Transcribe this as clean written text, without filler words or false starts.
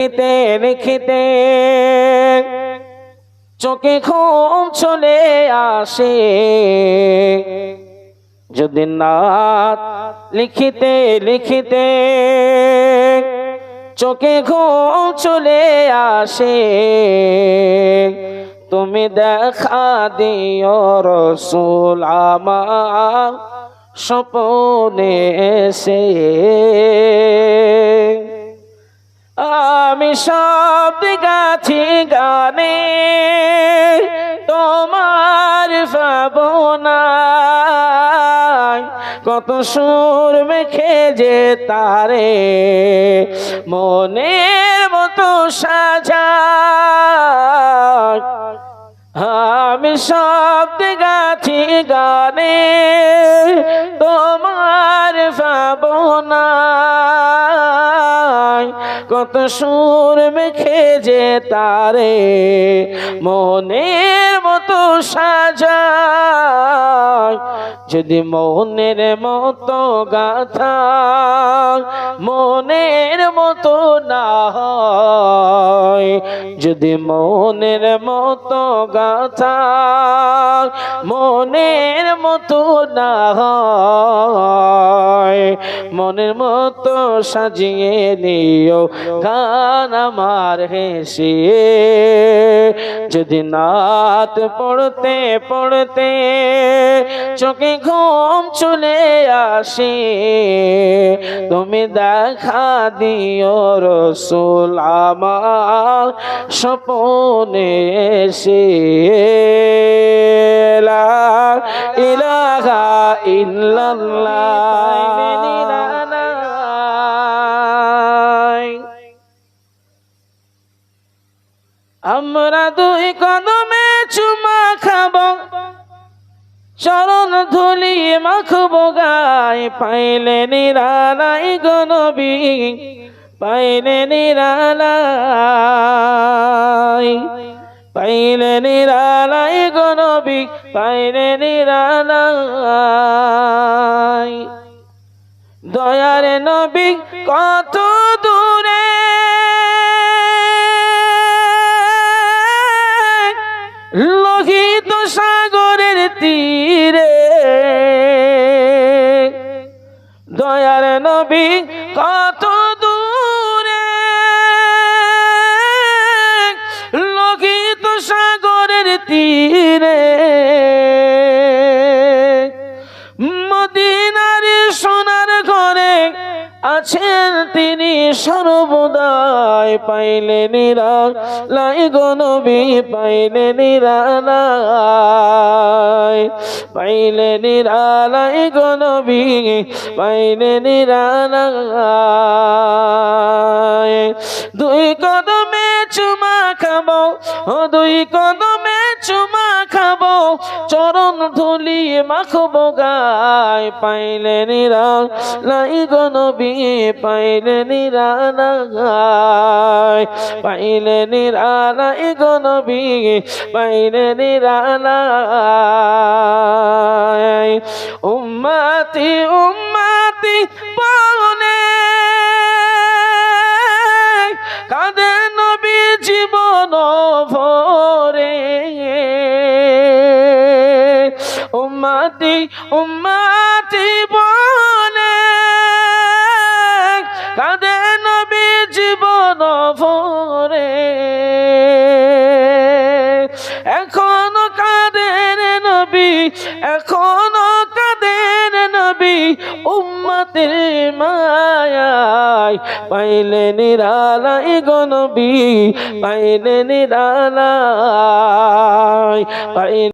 লিখিতে লিখিতে চোখে ঘুম চলে আসে, যদি নাত লিখিতে লিখিতে চোখে ঘুম চলে আসে, তুমি দেখা দিও রসুল আমার স্বপ্নে এসে। আমি শব্দ গাছি গানে তোমার ভাবনায়, কত সুর মেখে যে তারে মনের মতো সাজায়। আমি শব্দ গাছি গানে তোমার ভাবনায়, কত সুর মেখে যে তারে মনের মতো সাজায়। যদি মনের মতো গাথা মনের মতো না হয়, যদি মনের মতো গাথা মনের মতো না হয়, মনের মতো সাজিয়ে নিও গান আমার হেসে। যদি নাত পড়তে পড়তে চোখে ঘুম চলে আসে, তুমি দেখা দিও রসুল আমার স্বপ্নে এসে। লা ইলাহা ইল্লাল্লাহ। আমরা দুই কদমে চুমা খাবো, চরণ ধুলি মাখবো গায়ে, পাইলে নিরালাই গো নবী, পাইলে নিরালাই, পাইলে নিরালাই গো নবী, পাইলে নিরালাই। দয়ার নবী কত দূরে লোহিত সাগরের তীরে, দয়ার নবী কত দূরে লোহিত সাগরের তীরে, মদিনার সোনার ঘরে আছেন তিনি সর্বদাই, পাইলে নিরালাই গো নবী, পাইলে নিরালাই, পাইলে নিরালাই গো নবী, পাইলে নিরালাই। দুই কদমে চুমা খাবো, ও দুই কদমে চুমা খাবো, চরণ ধুলি মাখবো গায়, পাইলে নিরালাই গো নবী, পাইলে নিরালাই, পাইলে নিরালাই গো নবী, পাইলে নিরালাই। উম্মতি উম্মতি বলে কাঁদে নবী জীবন ভরে, উম্মতি উম্মতি বলে কাঁদে নবী জীবন ভরে, এখনো কাঁদেন নবী, এখনো কাঁদেন নবী উম্মতের মায়ায়, পাইলে নিরালাই গো নবী, পাইলে নিরালাই, পাইলে